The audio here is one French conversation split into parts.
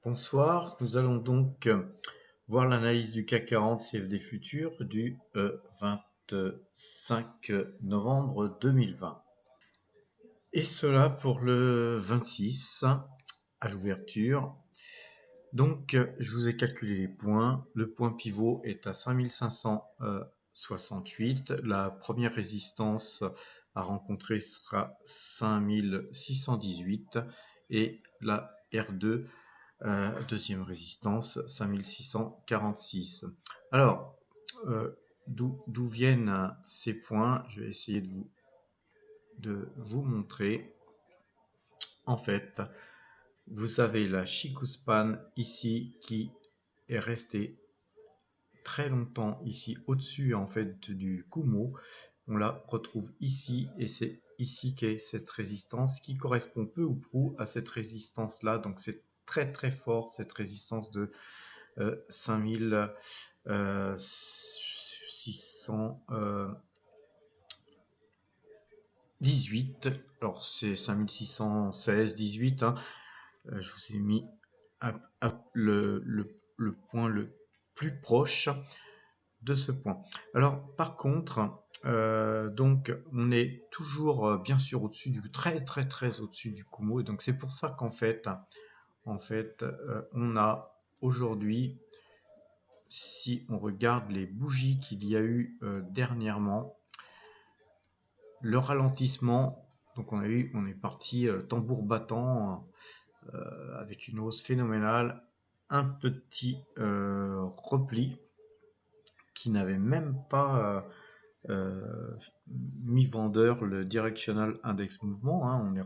Bonsoir, nous allons donc voir l'analyse du CAC 40 CFD Futur du 25 novembre 2020. Et cela pour le 26 à l'ouverture. Donc, je vous ai calculé les points. Le point pivot est à 5568. La première résistance à rencontrer sera 5618 et la R2 deuxième résistance, 5646. Alors, d'où viennent ces points? Je vais essayer de vous montrer. En fait, vous avez la Chikuspan ici qui est restée très longtemps ici au-dessus en fait du Kumo. On la retrouve ici et c'est ici qu'est cette résistance qui correspond peu ou prou à cette résistance là. Donc c'est très très fort cette résistance de 5618. Alors c'est 5616, 18. Hein. Je vous ai mis le point le plus proche de ce point. Alors par contre, donc on est toujours bien sûr au-dessus du très au-dessus du Kumo. Et donc c'est pour ça qu'en fait, on a aujourd'hui, si on regarde les bougies qu'il y a eu dernièrement, le ralentissement, donc on est parti tambour battant avec une hausse phénoménale, un petit repli qui n'avait même pas mis vendeur le directional index mouvement. Hein. On est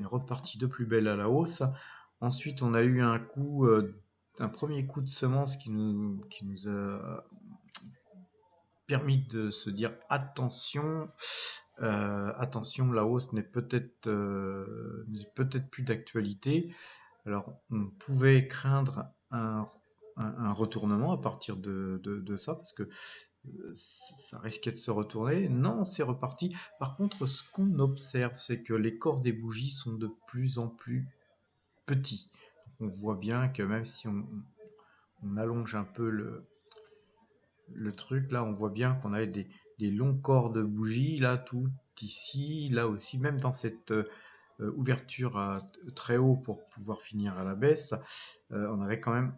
reparti de plus belle à la hausse. Ensuite, on a eu un premier coup de semence qui nous a permis de se dire attention, attention, la hausse n'est peut-être plus d'actualité. Alors, on pouvait craindre un retournement à partir de ça, parce que ça risquait de se retourner. Non, c'est reparti. Par contre, ce qu'on observe, c'est que les corps des bougies sont de plus en plus petits. Donc, on voit bien que même si on allonge un peu le truc, là, on voit bien qu'on a des longs corps de bougies, là, tout ici, là aussi, même dans cette ouverture très haut pour pouvoir finir à la baisse, on avait quand même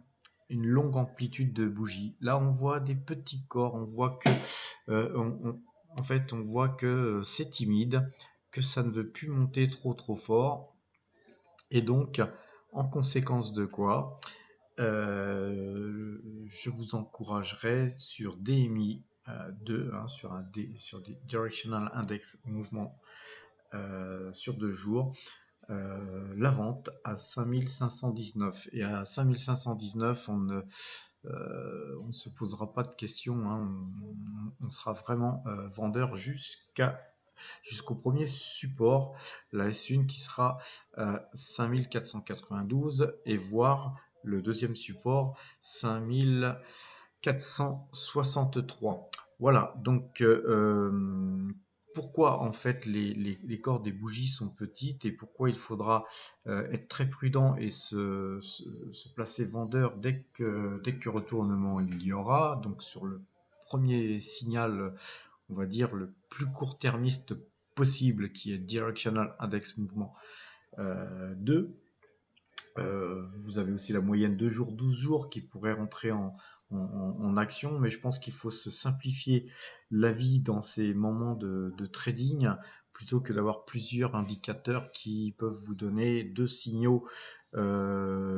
une longue amplitude de bougies. Là, on voit des petits corps, on voit que, en fait, on voit que c'est timide, que ça ne veut plus monter trop fort, et donc, en conséquence de quoi, je vous encouragerai sur DMI 2, hein, sur des Directional Index Mouvement sur 2 jours, la vente à 5519. Et à 5519, on ne se posera pas de questions, hein, on sera vraiment vendeur jusqu'au premier support, la S1 qui sera 5492 et voire le deuxième support 5463. Voilà, donc pourquoi en fait les cordes des bougies sont petites et pourquoi il faudra être très prudent et se placer vendeur dès que retournement il y aura. Donc sur le premier signal, on va dire le plus court-termiste possible, qui est Directional Index Mouvement 2. Vous avez aussi la moyenne 2 jours, 12 jours qui pourrait rentrer en action, mais je pense qu'il faut se simplifier la vie dans ces moments de trading plutôt que d'avoir plusieurs indicateurs qui peuvent vous donner deux signaux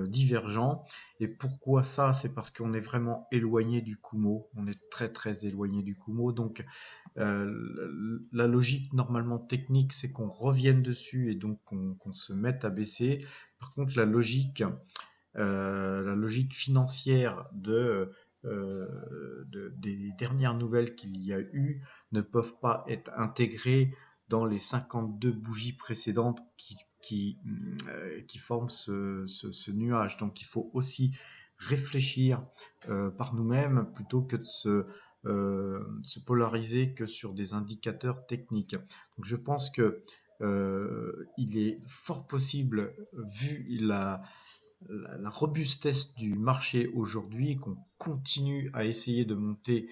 divergents. Et pourquoi ça? C'est parce qu'on est vraiment éloigné du Kumo, on est très éloigné du Kumo, donc la logique normalement technique, c'est qu'on revienne dessus et donc qu'on se mette à baisser. Par contre, la logique financière des dernières nouvelles qu'il y a eu ne peuvent pas être intégrées dans les 52 bougies précédentes qui forment ce nuage. Donc il faut aussi réfléchir par nous-mêmes plutôt que de se polariser que sur des indicateurs techniques. Donc je pense que il est fort possible, vu la robustesse du marché aujourd'hui, qu'on continue à essayer de monter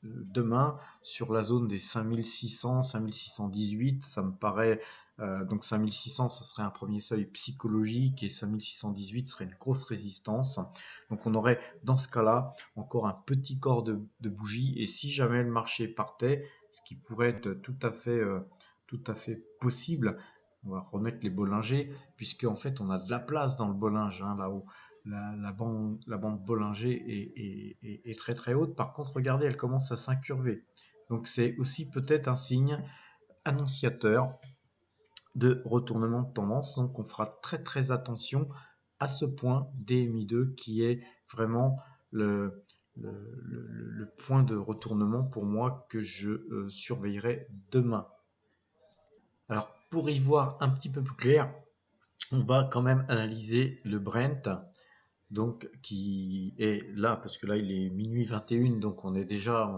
demain sur la zone des 5600, 5618, ça me paraît, donc 5600, ça serait un premier seuil psychologique et 5618 serait une grosse résistance. Donc on aurait dans ce cas-là encore un petit corps de bougie, et si jamais le marché partait, ce qui pourrait être tout à fait possible, on va remettre les Bollinger, puisque en fait on a de la place dans le Bollinger, hein, là-haut. La bande Bollinger est très très haute. Par contre, regardez, elle commence à s'incurver. Donc c'est aussi peut-être un signe annonciateur de retournement de tendance. Donc on fera très très attention à ce point DMI2 qui est vraiment le point de retournement pour moi que je surveillerai demain. Alors pour y voir un petit peu plus clair, on va quand même analyser le Brent, donc qui est là, parce que là il est minuit 21, donc on est déjà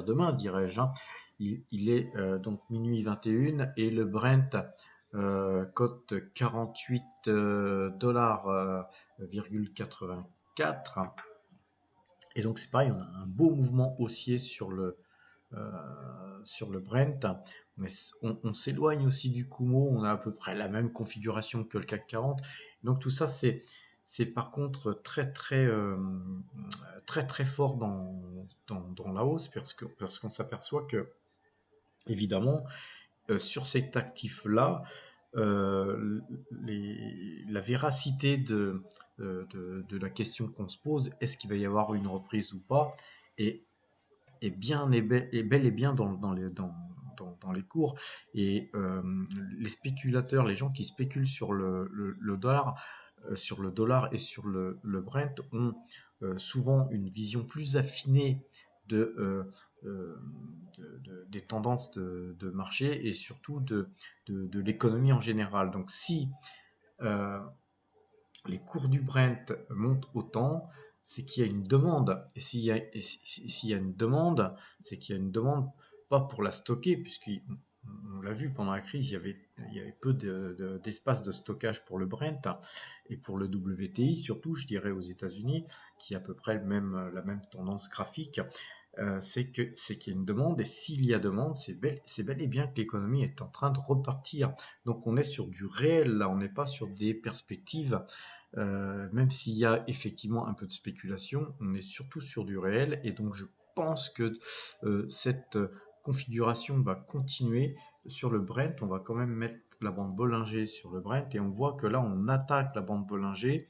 demain, dirais-je, hein. Il est donc minuit 21 et le Brent cote 48 dollars, 84. Et donc c'est pareil, on a un beau mouvement haussier sur le Brent. Mais on s'éloigne aussi du Kumo, on a à peu près la même configuration que le CAC 40. Donc tout ça, c'est par contre très très fort dans la hausse, parce qu'on s'aperçoit que, évidemment, sur cet actif-là, la véracité de la question qu'on se pose, est-ce qu'il va y avoir une reprise ou pas, est est bel et bien dans les cours. Et les spéculateurs, les gens qui spéculent sur le dollar, sur le dollar et sur le Brent ont souvent une vision plus affinée de, des tendances de marché et surtout de l'économie en général. Donc si euh, les cours du Brent montent autant, c'est qu'il y a une demande. Et s'il y a une demande, c'est qu'il y a une demande pas pour la stocker, puisqu'on l'a vu pendant la crise, il y avait peu d'espace de stockage pour le Brent et pour le WTI, surtout, je dirais, aux États-Unis, qui a à peu près la même tendance graphique. C'est qu'il y a une demande, et s'il y a demande, c'est bel et bien que l'économie est en train de repartir. Donc on est sur du réel, là, on n'est pas sur des perspectives, même s'il y a effectivement un peu de spéculation, on est surtout sur du réel, et donc je pense que cette configuration va continuer sur le Brent. On va quand même mettre la bande Bollinger sur le Brent, et on voit que là on attaque la bande Bollinger,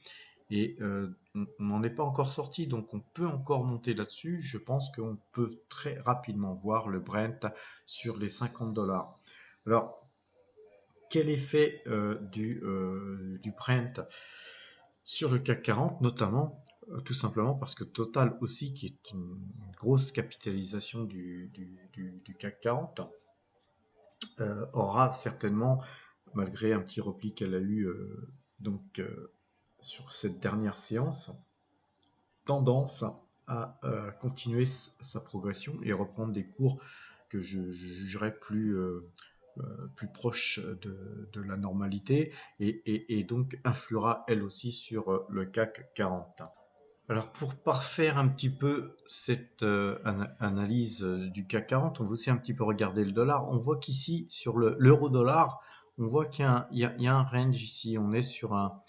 et on n'en est pas encore sorti, donc on peut encore monter là-dessus. Je pense qu'on peut très rapidement voir le Brent sur les 50 dollars. Alors, quel effet du Brent sur le CAC 40, notamment, tout simplement parce que Total aussi, qui est une grosse capitalisation du CAC 40, aura certainement, malgré un petit repli qu'elle a eu sur cette dernière séance, tendance à continuer sa progression et reprendre des cours que je jugerais plus proches de la normalité, et donc influera elle aussi sur le CAC 40. Alors pour parfaire un petit peu cette analyse du CAC 40, on va aussi un petit peu regarder le dollar. On voit qu'ici, sur l'euro-dollar, on voit qu'il y a un range ici. On est sur un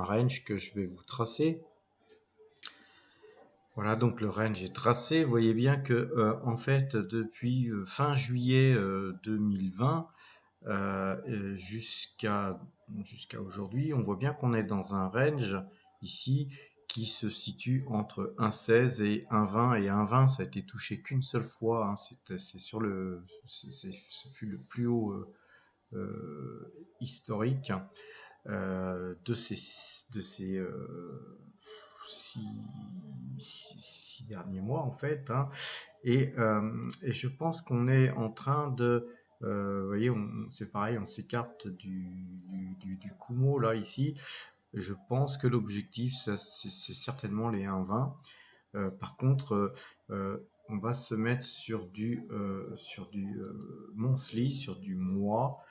range que je vais vous tracer. Voilà, donc le range est tracé. Vous voyez bien que en fait, depuis fin juillet 2020 jusqu'à aujourd'hui, on voit bien qu'on est dans un range ici qui se situe entre 1,16 et 1,20, et 1,20 ça a été touché qu'une seule fois, hein. Ce fut le plus haut historique de ces six, six derniers mois en fait, hein. Et je pense qu'on est en train vous voyez, c'est pareil, on s'écarte du Kumo là ici. Je pense que l'objectif, c'est certainement les 1,20. Par contre, on va se mettre sur du monthly, sur du mois,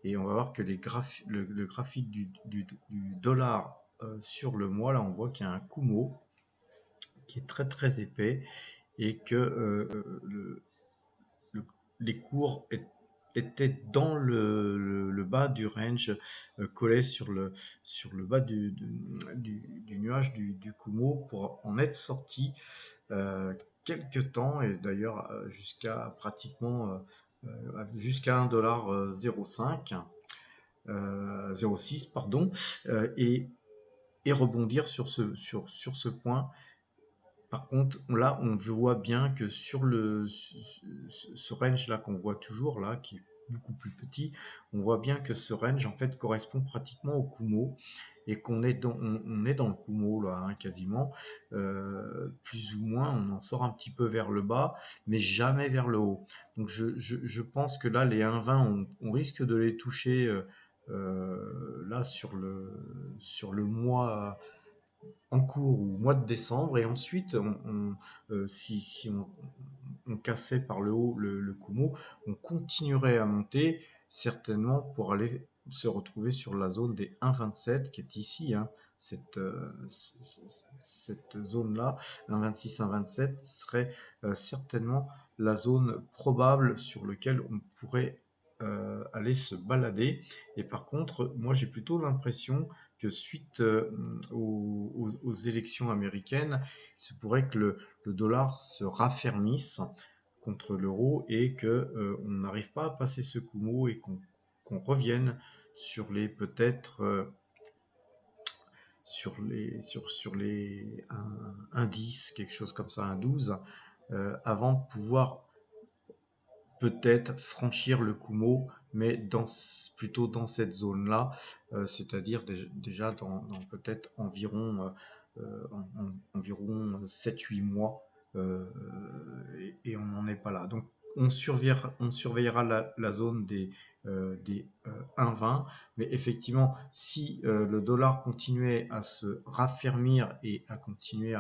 et on va voir que le graphique du dollar sur le mois, là on voit qu'il y a un Kumo qui est très très épais et que le- les cours étaient dans le bas du range, collés sur le bas du nuage du Kumo pour en être sorti quelques temps, et d'ailleurs jusqu'à pratiquement jusqu'à 1,05 0,6 pardon, et rebondir sur ce point. Par contre, là, on voit bien que sur ce range-là qu'on voit toujours, là, qui est beaucoup plus petit, on voit bien que ce range, en fait, correspond pratiquement au Kumo, et qu'on est on est dans le Kumo, là, hein, quasiment. Plus ou moins, on en sort un petit peu vers le bas, mais jamais vers le haut. Donc, je pense que là, les 1,20, on risque de les toucher là sur le mois en cours ou au mois de décembre, et ensuite si on cassait par le haut le Kumo, on continuerait à monter certainement pour aller se retrouver sur la zone des 1,27 qui est ici, hein. Cette zone-là, 1,26, 1,27, serait certainement la zone probable sur laquelle on pourrait aller se balader. Et par contre, moi j'ai plutôt l'impression que suite aux élections américaines, il se pourrait que le dollar se raffermisse contre l'euro, et que on n'arrive pas à passer ce Kumo, et qu'on revienne sur les peut-être sur les 10, quelque chose comme ça, un 12, avant de pouvoir peut-être franchir le Kumo, mais plutôt dans cette zone-là, c'est-à-dire déjà dans peut-être environ 7-8 mois, et on n'en est pas là. Donc on surveillera la zone des 1,20, mais effectivement, si le dollar continuait à se raffermir et à continuer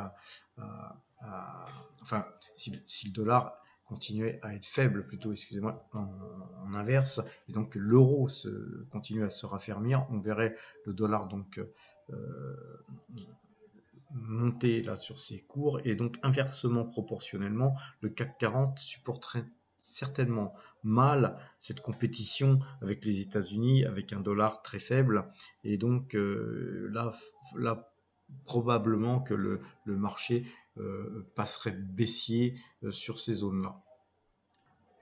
enfin, si le dollar continuait à être faible, plutôt, excusez-moi, en inverse, et donc que l'euro continue à se raffermir, on verrait le dollar donc monter là sur ses cours, et donc inversement proportionnellement, le CAC 40 supporterait certainement mal cette compétition avec les États-Unis, avec un dollar très faible, et donc là probablement que le marché passerait baissier sur ces zones-là.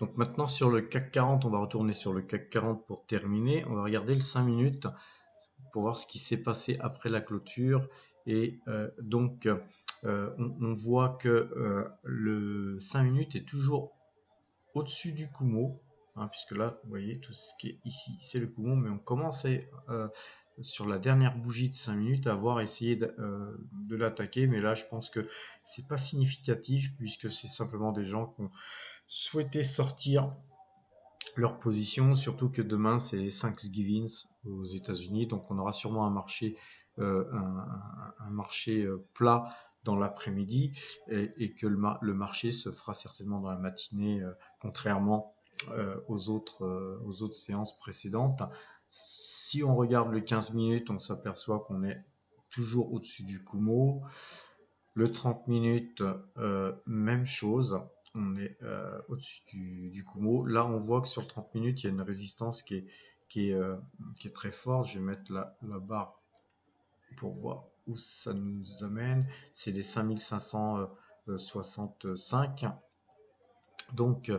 Donc maintenant sur le CAC 40, on va retourner sur le CAC 40 pour terminer. On va regarder le 5 minutes pour voir ce qui s'est passé après la clôture. Et donc on voit que le 5 minutes est toujours au-dessus du Kumo, hein, puisque là, vous voyez, tout ce qui est ici, c'est le Kumo, mais on commence sur la dernière bougie de 5 minutes à avoir essayé de l'attaquer, mais là je pense que c'est pas significatif, puisque c'est simplement des gens qui ont souhaité sortir leur position, surtout que demain c'est Thanksgiving aux États-Unis, donc on aura sûrement un marché plat dans l'après-midi, et que le marché se fera certainement dans la matinée, contrairement aux autres séances précédentes. Si on regarde le 15 minutes, on s'aperçoit qu'on est toujours au-dessus du Kumo. Le 30 minutes, même chose, on est au-dessus du Kumo. Là, on voit que sur le 30 minutes, il y a une résistance qui est très forte. Je vais mettre la barre pour voir où ça nous amène. C'est les 5565. Donc,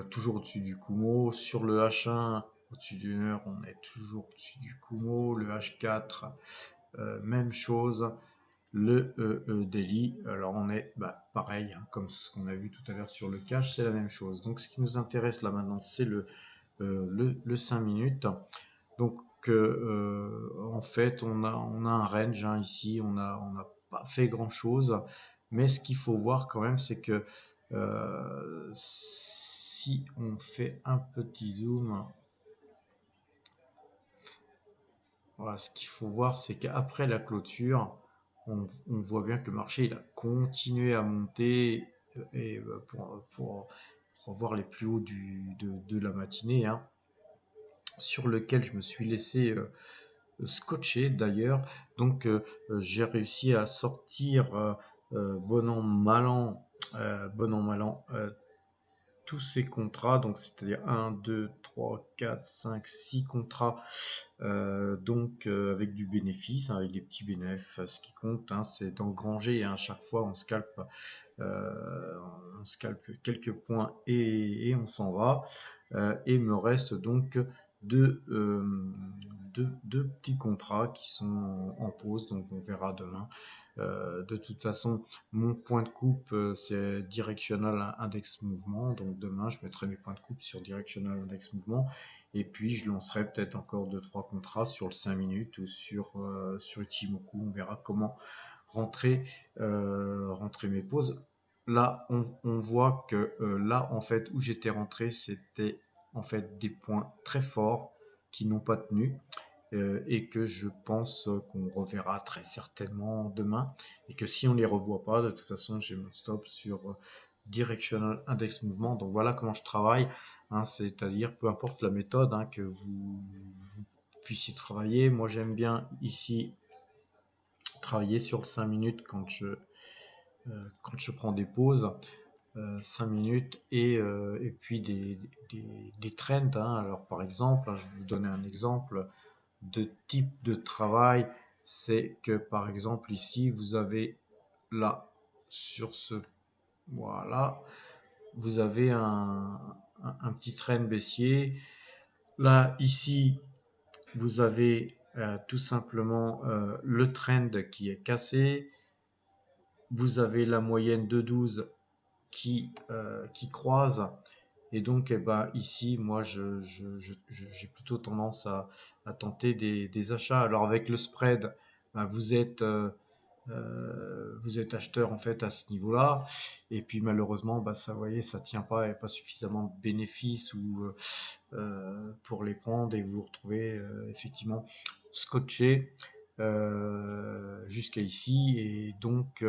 toujours au-dessus du Kumo. Sur le H1, au-dessus d'une heure, on est toujours au-dessus du Kumo. Le H4, même chose. Le daily, alors on est pareil, hein, comme ce qu'on a vu tout à l'heure sur le cash, c'est la même chose. Donc ce qui nous intéresse là maintenant, c'est le 5 minutes. Donc en fait, on a un range, hein, ici, on n'a pas fait grand chose, mais ce qu'il faut voir quand même, c'est que si on fait un petit zoom, voilà, ce qu'il faut voir, c'est qu'après la clôture, on voit bien que le marché il a continué à monter, et pour voir les plus hauts de la matinée, hein. sur lequel je me suis laissé scotché d'ailleurs. Donc j'ai réussi à sortir bon an mal an, tous ces contrats, donc c'est-à-dire un 2 3 4 5 6 contrats, donc avec du bénéfice, hein, avec des petits bénéfices. Ce qui compte, hein, c'est d'engranger, hein, chaque fois euh, on scalpe quelques points et on s'en va. Et il me reste donc deux, euh, deux petits contrats qui sont en pause, donc on verra demain. De toute façon, mon point de coupe, c'est Directional Index Mouvement. Donc demain, je mettrai mes points de coupe sur Directional Index Mouvement. Et puis, je lancerai peut-être encore deux trois contrats sur le 5 minutes ou sur Ichimoku. On verra comment rentrer mes pauses. Là, on voit que là, en fait, où j'étais rentré, c'était en fait des points très forts qui n'ont pas tenu et que je pense qu'on reverra très certainement demain et que si on les revoit pas, de toute façon, j'ai mon stop sur Directional Index Mouvement. Donc voilà comment je travaille, hein, c'est-à-dire peu importe la méthode, hein, que vous puissiez travailler. Moi, j'aime bien ici travailler sur le 5 minutes quand je prends des pauses. 5 minutes et puis des trends, hein. Alors par exemple, hein, je vais vous donner un exemple de type de travail, c'est que par exemple ici, vous avez là, sur ce, voilà, vous avez un petit trend baissier. Là, ici, vous avez tout simplement le trend qui est cassé. Vous avez la moyenne de 12 qui croisent. Et donc, eh ben, ici, moi, j'ai plutôt tendance à tenter des achats. Alors, avec le spread, ben, vous êtes acheteur en fait à ce niveau-là. Et puis, malheureusement, ben, ça, vous voyez, ça tient pas, il n'y a pas suffisamment de bénéfices pour les prendre et vous vous retrouvez effectivement scotché jusqu'à ici. Et donc,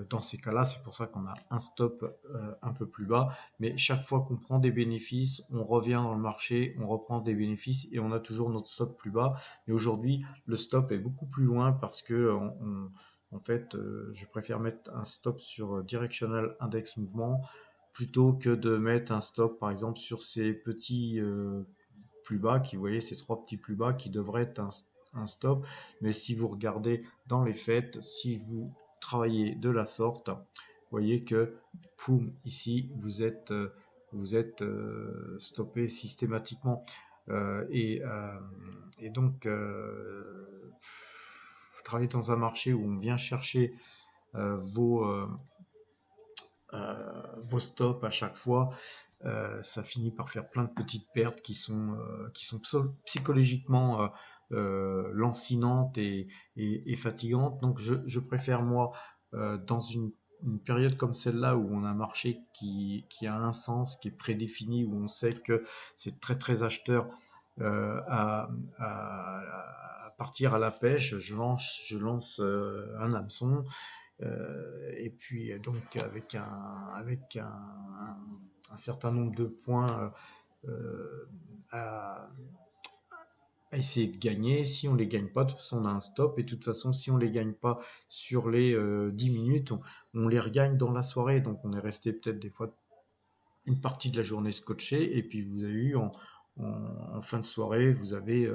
dans ces cas-là, c'est pour ça qu'on a un stop un peu plus bas. Mais chaque fois qu'on prend des bénéfices, on revient dans le marché, on reprend des bénéfices et on a toujours notre stop plus bas. Mais aujourd'hui, le stop est beaucoup plus loin parce que en fait, je préfère mettre un stop sur Directional Index Mouvement plutôt que de mettre un stop, par exemple, sur ces petits plus bas, vous voyez, ces trois petits plus bas qui devraient être un stop. Mais si vous regardez dans les faits, si vous travaillez de la sorte, vous voyez que, poum, ici, vous êtes stoppé systématiquement. Euh, et, euh, et donc, travailler dans un marché où on vient chercher euh, vos, euh, vos stops à chaque fois, ça finit par faire plein de petites pertes qui sont psychologiquement lancinantes et fatigantes. Donc je préfère moi, dans une période comme celle-là où on a un marché qui a un sens, qui est prédéfini, où on sait que c'est très très acheteur euh, à, à partir à la pêche, je lance un hameçon et puis donc avec un certain nombre de points à, à essayer de gagner. Si on les gagne pas, de toute façon on a un stop. Et de toute façon, si on les gagne pas sur les 10 minutes, on les regagne dans la soirée. Donc on est resté peut-être des fois une partie de la journée scotché. Et puis vous avez eu en fin de soirée, vous avez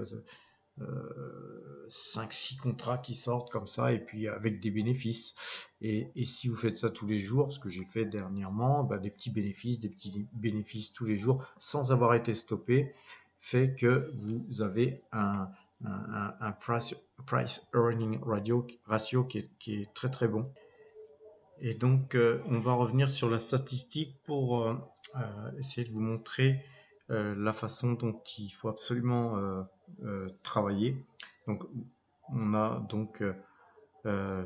5-6 contrats qui sortent comme ça et puis avec des bénéfices. Et si vous faites ça tous les jours, ce que j'ai fait dernièrement, bah, des petits bénéfices tous les jours sans avoir été stoppé, fait que vous avez un price earning ratio qui est très très bon. Et donc, on va revenir sur la statistique pour essayer de vous montrer la façon dont il faut absolument travailler. Donc, on a donc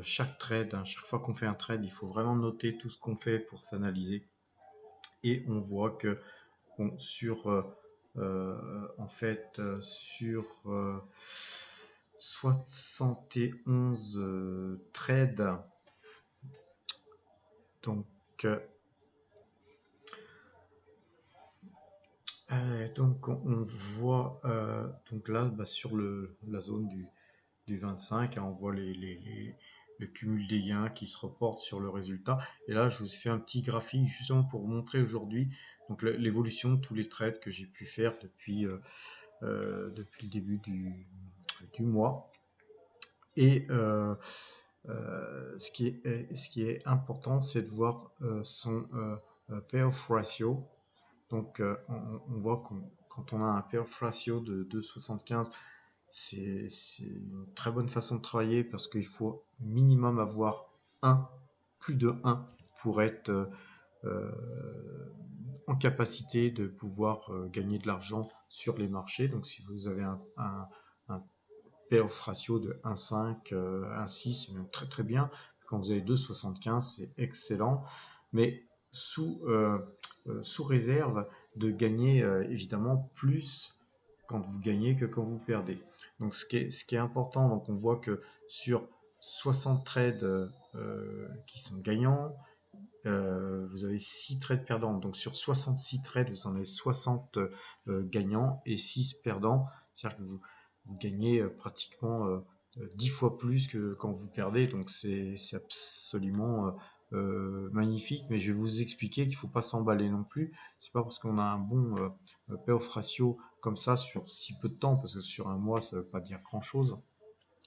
chaque trade, hein, chaque fois qu'on fait un trade, il faut vraiment noter tout ce qu'on fait pour s'analyser. Et on voit que bon, en fait, sur 71 trades, donc Donc on voit donc là sur la zone du 25, hein, on voit le cumul des gains qui se reporte sur le résultat. Et là, je vous ai fait un petit graphique justement pour vous montrer aujourd'hui donc l'évolution de tous les trades que j'ai pu faire depuis le début du mois. Et ce qui est important, c'est de voir son payoff ratio. Donc, on voit quand on a un payoff ratio de 2,75, c'est une très bonne façon de travailler parce qu'il faut minimum avoir plus de 1 pour être euh, en capacité de pouvoir gagner de l'argent sur les marchés. Donc, si vous avez un payoff ratio de 1,5, 1,6, c'est même très très bien. Quand vous avez 2,75, c'est excellent. Mais sous réserve de gagner évidemment plus quand vous gagnez que quand vous perdez. Donc ce qui est important, donc on voit que sur 60 trades qui sont gagnants, vous avez 6 trades perdants. Donc sur 66 trades, vous en avez 60 gagnants et 6 perdants. C'est-à-dire que vous gagnez pratiquement 10 fois plus que quand vous perdez. Donc c'est absolument magnifique. Mais je vais vous expliquer qu'il ne faut pas s'emballer non plus. C'est pas parce qu'on a un bon payoff ratio comme ça sur si peu de temps, parce que sur un mois, ça ne veut pas dire grand-chose.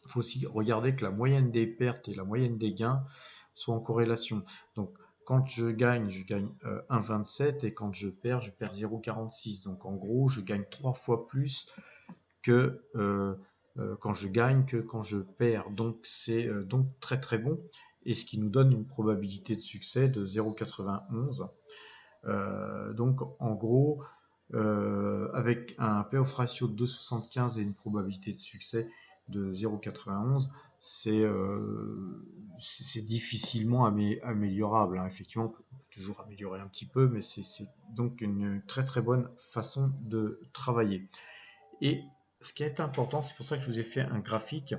Il faut aussi regarder que la moyenne des pertes et la moyenne des gains soient en corrélation. Donc, quand je gagne 1,27 et quand je perds 0,46. Donc, en gros, je gagne 3 fois plus que quand je gagne que quand je perds. Donc, c'est donc très très bon et ce qui nous donne une probabilité de succès de 0,91. Donc, en gros, avec un payoff ratio de 2,75 et une probabilité de succès de 0,91, c'est difficilement améliorable, hein. Effectivement, on peut toujours améliorer un petit peu, mais c'est donc une très très bonne façon de travailler. Et ce qui est important, c'est pour ça que je vous ai fait un graphique,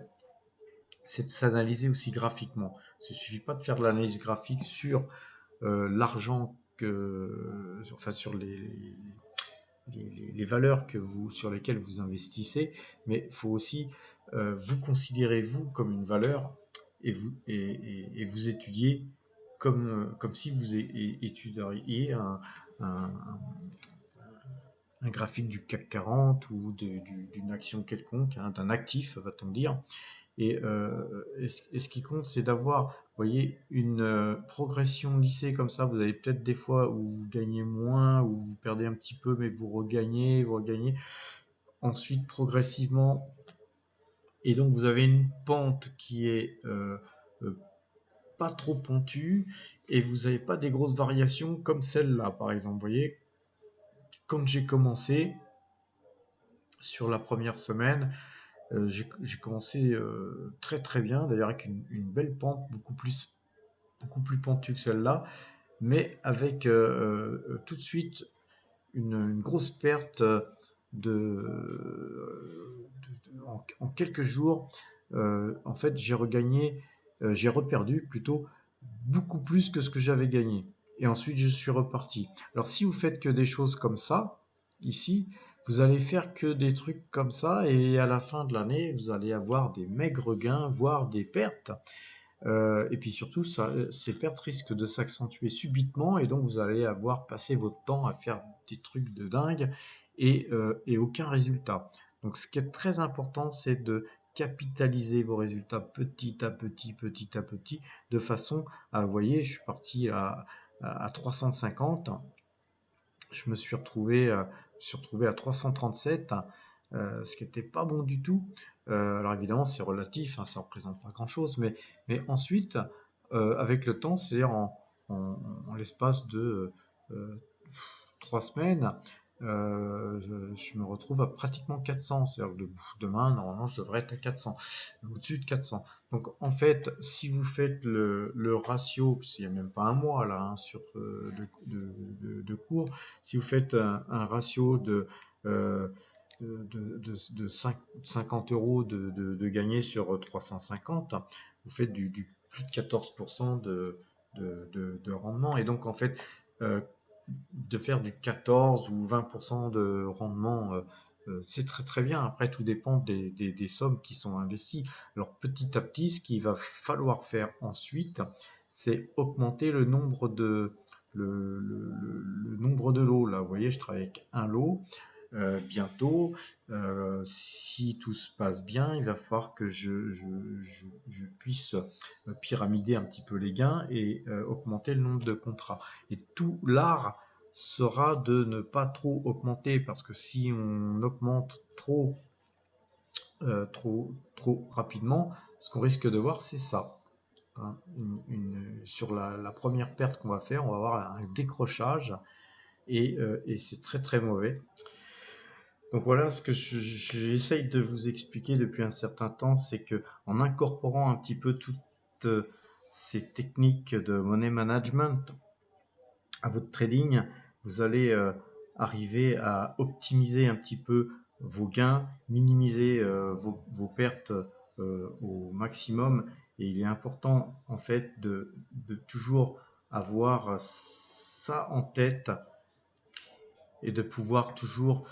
c'est de s'analyser aussi graphiquement. Il ne suffit pas de faire de l'analyse graphique sur l'argent enfin sur les valeurs sur lesquelles vous investissez, mais il faut aussi vous considérer vous comme une valeur et vous étudier comme si vous étudieriez un, un graphique du CAC 40 ou d'une action quelconque, hein, d'un actif, va-t-on dire. Et ce qui compte, c'est d'avoir, vous voyez, une progression lissée comme ça. Vous avez peut-être des fois où vous gagnez moins, où vous perdez un petit peu, mais vous regagnez, vous regagnez. Ensuite, progressivement, et donc vous avez une pente qui est euh, pas trop pentue, et vous n'avez pas des grosses variations comme celle-là, par exemple. Vous voyez, quand j'ai commencé sur la première semaine, j'ai commencé très très bien, d'ailleurs avec une belle pente beaucoup plus pentue que celle-là, mais avec tout de suite une grosse perte en quelques jours. En fait, j'ai reperdu plutôt beaucoup plus que ce que j'avais gagné. Et ensuite, je suis reparti. Alors, si vous faites que des choses comme ça, ici, vous allez faire que des trucs comme ça, et à la fin de l'année, vous allez avoir des maigres gains, voire des pertes. Et puis surtout, ces pertes risquent de s'accentuer subitement et donc vous allez avoir passé votre temps à faire des trucs de dingue et aucun résultat. Donc ce qui est très important, c'est de capitaliser vos résultats petit à petit, de façon à, vous voyez, je suis parti à 350, je me suis retrouvé à 337, ce qui n'était pas bon du tout. Alors évidemment, c'est relatif, hein, ça ne représente pas grand-chose, mais ensuite, avec le temps, c'est en l'espace de euh, 3 semaines, je me retrouve à pratiquement 400. C'est-à-dire que demain, normalement, je devrais être à 400, au-dessus de 400. Donc en fait, si vous faites le ratio, parce qu'il n'y a même pas un mois là, hein, de cours, si vous faites un ratio euh, de 50 euros de gagner sur 350, vous faites du plus de 14% de rendement. Et donc en fait, de faire du 14 ou 20% de rendement, c'est très très bien. Après, tout dépend des sommes qui sont investies. Alors petit à petit, ce qu'il va falloir faire ensuite, c'est augmenter le nombre de lots. Là, vous voyez, je travaille avec un lot. Bientôt, si tout se passe bien, il va falloir que je puisse pyramider un petit peu les gains et augmenter le nombre de contrats. Et tout l'art sera de ne pas trop augmenter, parce que si on augmente trop rapidement, ce qu'on risque de voir, c'est ça. Hein. Sur la première perte qu'on va faire, on va avoir un décrochage et c'est très très mauvais. Donc voilà ce que j'essaye de vous expliquer depuis un certain temps, c'est que en incorporant un petit peu toutes ces techniques de money management à votre trading, vous allez arriver à optimiser un petit peu vos gains, minimiser vos pertes au maximum. Et il est important en fait de toujours avoir ça en tête et de pouvoir toujours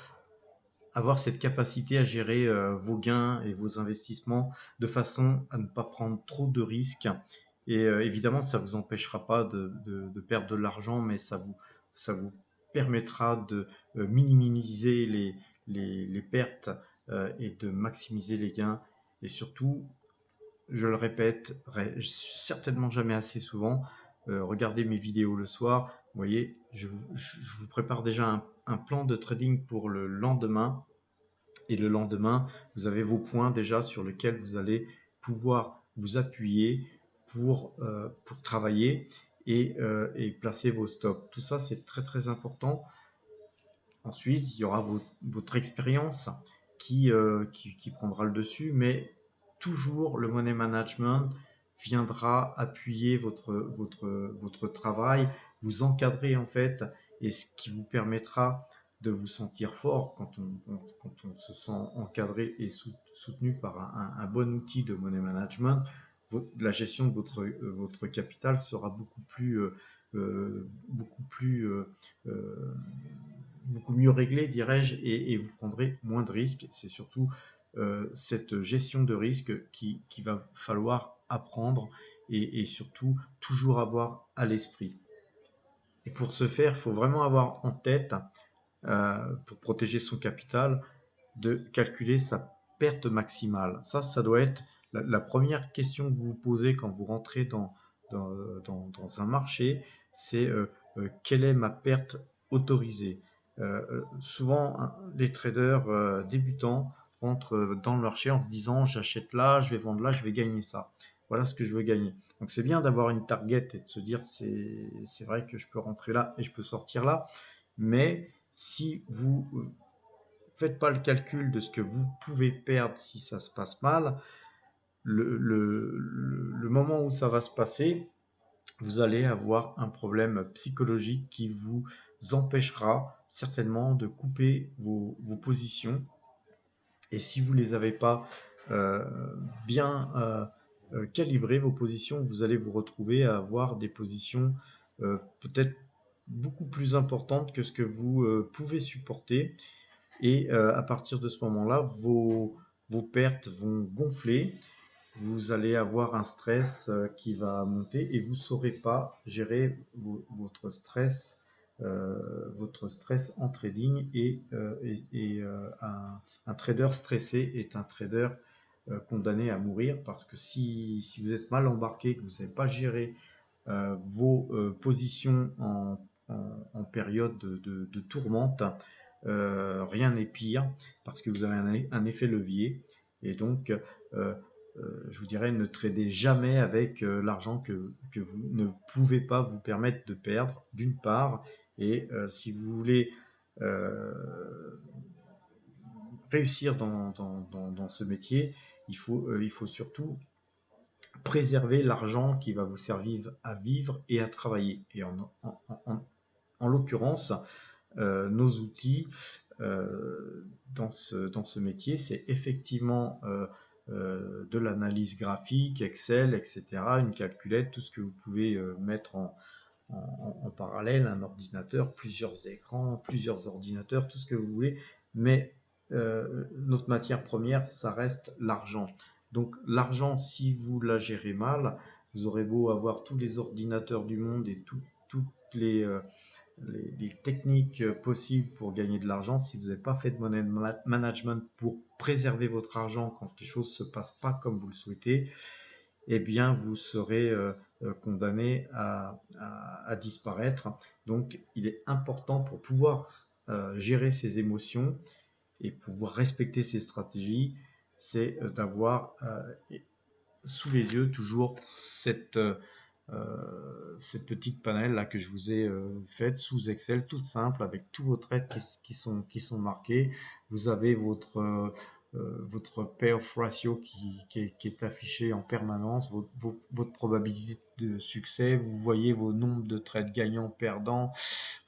avoir cette capacité à gérer vos gains et vos investissements de façon à ne pas prendre trop de risques. Et évidemment, ça ne vous empêchera pas de perdre de l'argent, mais ça vous permettra de minimiser les pertes et de maximiser les gains. Et surtout, je le répète, certainement jamais assez souvent, regardez mes vidéos le soir. Vous voyez, je vous prépare déjà un plan de trading pour le lendemain. Et le lendemain, vous avez vos points déjà sur lesquels vous allez pouvoir vous appuyer pour travailler et placer vos stops. Tout ça, c'est très très important. Ensuite, il y aura votre expérience qui prendra le dessus, mais toujours le money management viendra appuyer votre travail, vous encadrer en fait, et ce qui vous permettra de vous sentir fort quand on se sent encadré et soutenu par un bon outil de money management. La gestion de votre capital sera beaucoup plus beaucoup mieux réglé, dirais-je, et vous prendrez moins de risques. C'est surtout cette gestion de risque qui va falloir apprendre et surtout toujours avoir à l'esprit. Et pour ce faire, il faut vraiment avoir en tête, pour protéger son capital, de calculer sa perte maximale. Ça doit être la première question que vous vous posez quand vous rentrez dans un marché, c'est quelle est ma perte autorisée. Souvent, hein, les traders débutants entrent dans le marché en se disant j'achète là, je vais vendre là, je vais gagner ça. Voilà ce que je veux gagner. Donc c'est bien d'avoir une target et de se dire c'est vrai que je peux rentrer là et je peux sortir là, mais si vous faites pas le calcul de ce que vous pouvez perdre si ça se passe mal, le moment où ça va se passer, vous allez avoir un problème psychologique qui vous empêchera certainement de couper vos positions. Et si vous ne les avez pas euh, bien calibrées, vos positions, vous allez vous retrouver à avoir des positions peut-être beaucoup plus importantes que ce que vous pouvez supporter. Et à partir de ce moment-là, vos pertes vont gonfler, vous allez avoir un stress qui va monter et vous ne saurez pas gérer votre stress en trading. Un trader stressé est un trader condamné à mourir, parce que si vous êtes mal embarqué, que vous ne savez pas gérer vos positions en période de tourmente, rien n'est pire, parce que vous avez un effet levier. Et donc, je vous dirais, ne tradez jamais avec l'argent que vous ne pouvez pas vous permettre de perdre, d'une part. Et si vous voulez réussir dans ce métier, il faut surtout préserver l'argent qui va vous servir à vivre et à travailler. Et en l'occurrence, nos outils dans ce métier, c'est effectivement de l'analyse graphique, Excel, etc., une calculette, tout ce que vous pouvez mettre en parallèle, un ordinateur, plusieurs écrans, plusieurs ordinateurs, tout ce que vous voulez, mais notre matière première, ça reste l'argent. Donc l'argent, si vous la gérez mal, vous aurez beau avoir tous les ordinateurs du monde et toutes les techniques possibles pour gagner de l'argent, si vous n'avez pas fait de money management pour préserver votre argent quand les choses ne se passent pas comme vous le souhaitez, eh bien, vous serez condamné à disparaître. Donc, il est important pour pouvoir gérer ses émotions et pouvoir respecter ses stratégies, c'est d'avoir sous les yeux toujours cette petite panel là que je vous ai faite sous Excel, toute simple, avec tous vos trades qui sont marqués. Vous avez votre payoff ratio qui est affiché en permanence, votre probabilité de succès, vous voyez vos nombres de trades gagnants, perdants,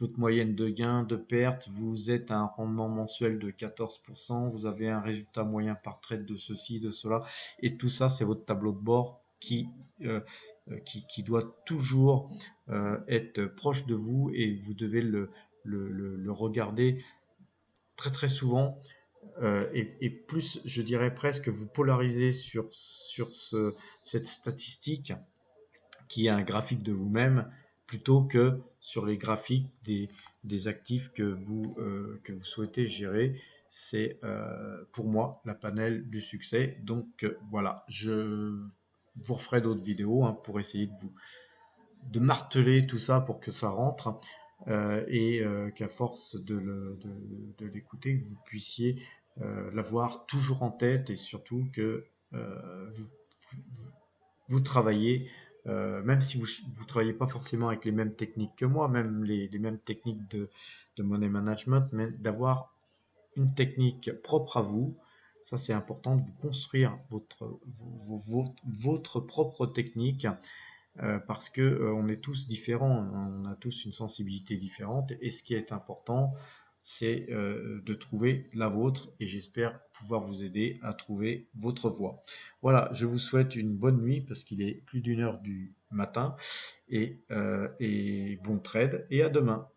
votre moyenne de gains, de pertes, vous êtes à un rendement mensuel de 14%, vous avez un résultat moyen par trade de ceci, de cela, et tout ça, c'est votre tableau de bord euh, qui doit toujours être proche de vous et vous devez le regarder très très souvent et plus, je dirais presque, vous polarisez sur cette statistique qui est un graphique de vous-même plutôt que sur les graphiques des actifs que vous souhaitez gérer. C'est pour moi la panel du succès. Donc voilà, je vous referai d'autres vidéos pour essayer de marteler tout ça pour que ça rentre et qu'à force de l'écouter, que vous puissiez l'avoir toujours en tête et surtout que vous travaillez, même si vous travaillez pas forcément avec les mêmes techniques que moi, même les mêmes techniques de money management, mais d'avoir une technique propre à vous. Ça, c'est important de vous construire votre propre technique parce que on est tous différents, on a tous une sensibilité différente et ce qui est important, c'est de trouver la vôtre et j'espère pouvoir vous aider à trouver votre voie. Voilà, je vous souhaite une bonne nuit parce qu'il est plus d'1 heure du matin et bon trade et à demain.